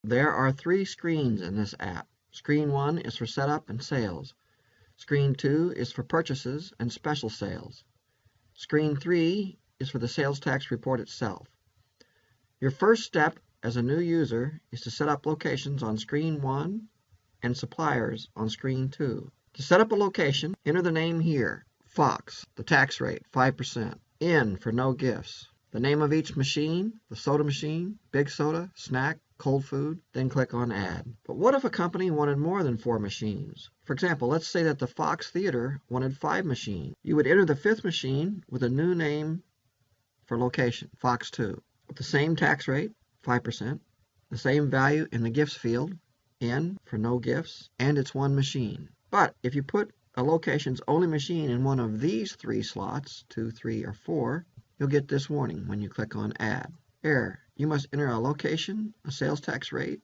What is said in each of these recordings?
There are 3 screens in this app. Screen 1 is for setup and sales. Screen 2 is for purchases and special sales. Screen 3 is for the sales tax report itself. Your first step as a new user is to set up locations on Screen 1 and suppliers on Screen 2. To set up a location, enter the name here, Fox, the tax rate, 5%, N for no gifts, the name of each machine, the soda machine, big soda, snack, cold food, then click on Add. But what if a company wanted more than 4 machines? For example, let's say that the Fox Theater wanted 5 machines. You would enter the 5th machine with a new name for location, Fox 2, with the same tax rate, 5%, the same value in the gifts field, N for no gifts, and it's 1 machine. But if you put a location's only machine in one of these 3 slots, 2, 3, or 4, you'll get this warning when you click on Add. Error. You must enter a location, a sales tax rate,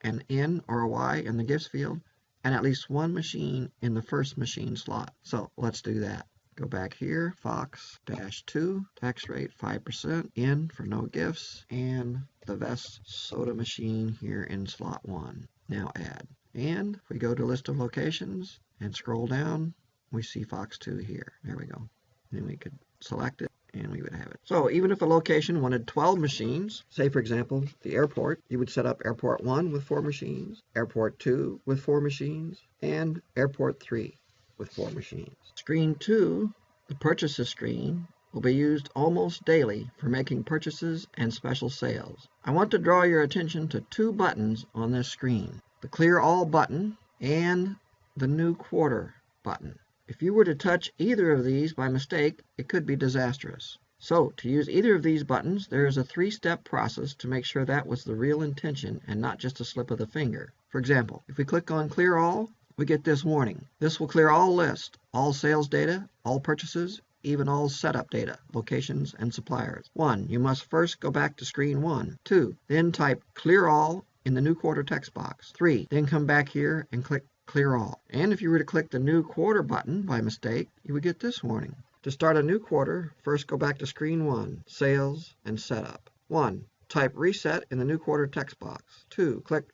an N or a Y in the gifts field, and at least 1 machine in the first machine slot. So let's do that. Go back here, Fox-2, tax rate 5%, N for no gifts, and the Vest soda machine here in slot 1. Now add. And if we go to list of locations and scroll down, we see Fox 2 here. There we go. Then we could select it, and we would have it. So even if a location wanted 12 machines, say for example the airport, you would set up Airport 1 with 4 machines, Airport 2 with 4 machines, and Airport 3 with 4 machines. Screen 2, the purchases screen, will be used almost daily for making purchases and special sales. I want to draw your attention to 2 buttons on this screen, the Clear All button and the New Quarter button. If you were to touch either of these by mistake, it could be disastrous. So, to use either of these buttons, there is a 3-step process to make sure that was the real intention and not just a slip of the finger. For example, if we click on Clear All, we get this warning. This will clear all lists, all sales data, all purchases, even all setup data, locations, and suppliers. 1. You must first go back to Screen 1. 2. Then type Clear All in the New Quarter text box. 3. Then come back here and click Clear All. And if you were to click the New Quarter button by mistake, you would get this warning. To start a new quarter, first go back to Screen 1, Sales and Setup. 1. Type Reset in the New Quarter text box. 2. Click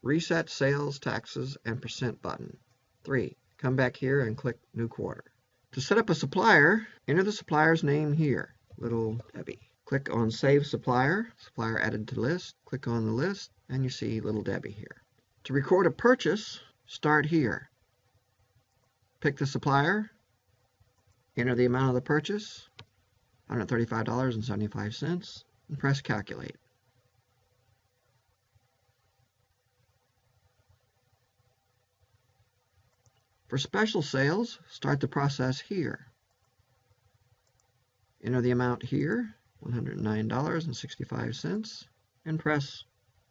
Reset Sales, Taxes, and Percent button. 3. Come back here and click New Quarter. To set up a supplier, enter the supplier's name here, Little Debbie. Click on Save Supplier, supplier added to list. Click on the list, and you see Little Debbie here. To record a purchase, start here. Pick the supplier, enter the amount of the purchase, $135.75, and press Calculate. For special sales, start the process here. Enter the amount here, $109.65, and press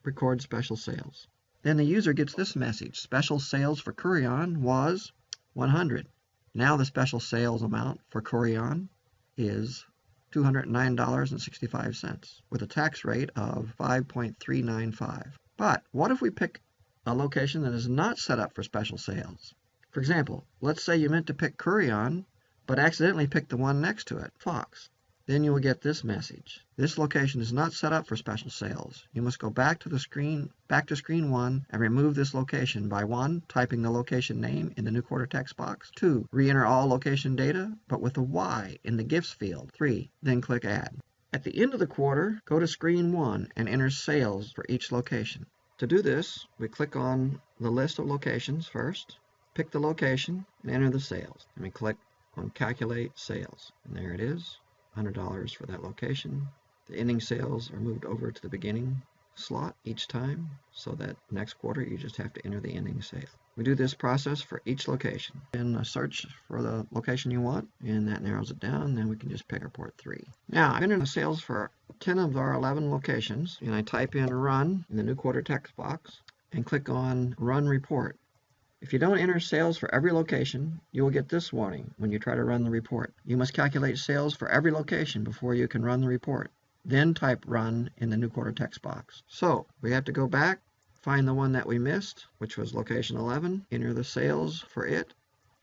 Record Special Sales. Then the user gets this message. Special sales for Kurion was 100. Now the special sales amount for Kurion is $209.65 with a tax rate of 5.395. But what if we pick a location that is not set up for special sales? For example, let's say you meant to pick Kurion, but accidentally picked the one next to it, Fox. Then you will get this message. This location is not set up for special sales. You must go back to Screen 1 and remove this location by 1. Typing the location name in the New Quarter text box. 2. Re-enter all location data, but with a Y in the gifts field. 3. Then click Add. At the end of the quarter, go to Screen 1 and enter sales for each location. To do this, we click on the list of locations first. Pick the location and enter the sales. And we click on Calculate Sales. And there it is, $100 for that location. The ending sales are moved over to the beginning slot each time, so that next quarter you just have to enter the ending sale. We do this process for each location. Then search for the location you want, and that narrows it down. Then we can just pick Airport 3. Now, I've entered the sales for 10 of our 11 locations, and I type in Run in the New Quarter text box and click on Run Report. If you don't enter sales for every location, you will get this warning when you try to run the report. You must calculate sales for every location before you can run the report. Then type Run in the New Quarter text box. So, we have to go back, find the one that we missed, which was location 11, enter the sales for it,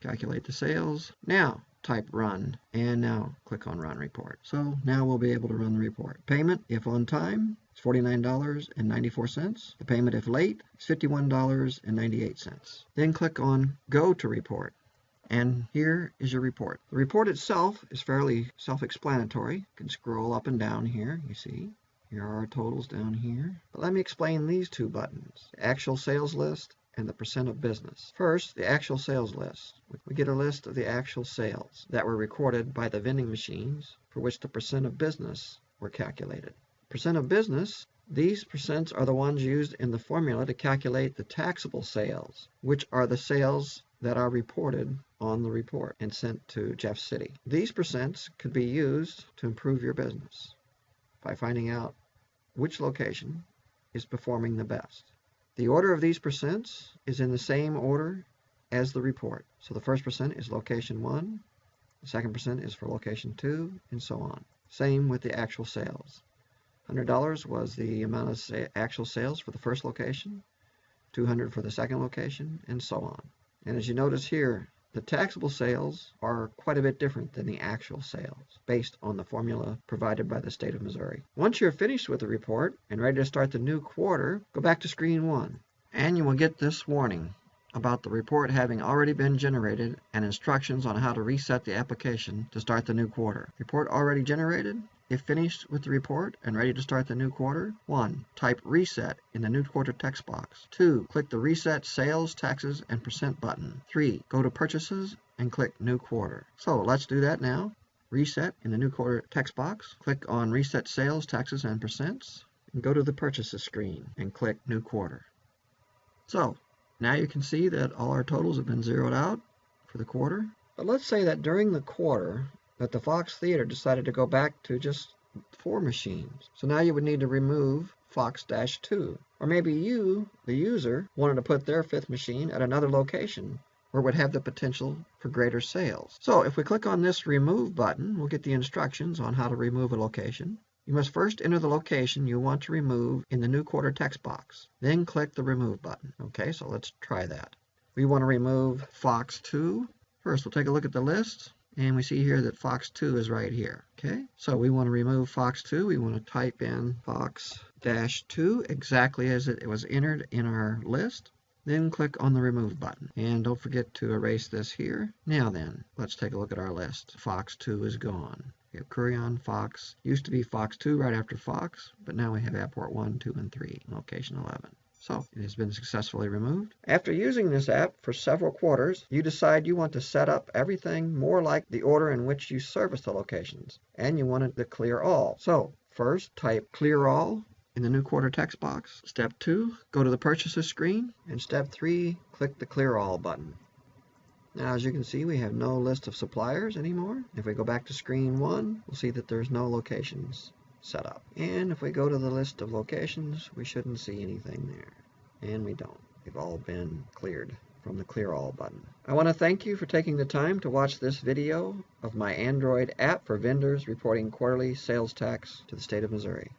calculate the sales. Now, type run, and now click on run report. So now we'll be able to run the report. Payment, if on time, is $49.94. The payment, if late, is $51.98. Then click on Go to Report. And here is your report. The report itself is fairly self-explanatory. You can scroll up and down here, you see. Here are our totals down here. But let me explain these two buttons, the actual sales list and the percent of business. First, the actual sales list. We get a list of the actual sales that were recorded by the vending machines for which the percent of business were calculated. Percent of business, these percents are the ones used in the formula to calculate the taxable sales, which are the sales that are reported on the report and sent to Jeff City. These percents could be used to improve your business by finding out which location is performing the best. The order of these percents is in the same order as the report. So the first percent is location 1, the second percent is for location 2, and so on. Same with the actual sales. $100 was the amount of actual sales for the first location, $200 for the second location, and so on. And as you notice here, the taxable sales are quite a bit different than the actual sales, based on the formula provided by the state of Missouri. Once you're finished with the report and ready to start the new quarter, go back to screen 1. And you will get this warning about the report having already been generated and instructions on how to reset the application to start the new quarter. Report already generated. If finished with the report and ready to start the new quarter, 1. Type Reset in the New Quarter text box. 2. Click the Reset Sales, Taxes, and Percent button. 3. Go to Purchases and click New Quarter. So let's do that now. Reset in the New Quarter text box. Click on Reset Sales, Taxes, and Percents, and go to the Purchases screen and click New Quarter. So now you can see that all our totals have been zeroed out for the quarter. But let's say that during the quarter, that the Fox Theater decided to go back to just 4 machines. So now you would need to remove Fox-2. Or maybe you, the user, wanted to put their 5th machine at another location where it would have the potential for greater sales. So if we click on this Remove button, we'll get the instructions on how to remove a location. You must first enter the location you want to remove in the New Quarter text box. Then click the Remove button. Okay, so let's try that. We want to remove Fox-2. First, we'll take a look at the list. And we see here that Fox-2 is right here, okay? So we want to remove Fox-2. We want to type in Fox-2 exactly as it was entered in our list. Then click on the Remove button. And don't forget to erase this here. Now then, let's take a look at our list. Fox-2 is gone. We have Kurion, Fox. Used to be Fox-2 right after Fox, but now we have Airport 1, 2, and 3, location 11. So it has been successfully removed. After using this app for several quarters, you decide you want to set up everything more like the order in which you service the locations, and you want it to clear all. So first, type Clear All in the New Quarter text box. Step 2, go to the Purchases screen, and Step 3, click the Clear All button. Now, as you can see, we have no list of suppliers anymore. If we go back to screen 1, we'll see that there's no locations set up. And if we go to the list of locations, we shouldn't see anything there. And we don't. They've all been cleared from the Clear All button. I want to thank you for taking the time to watch this video of my Android app for vendors reporting quarterly sales tax to the state of Missouri.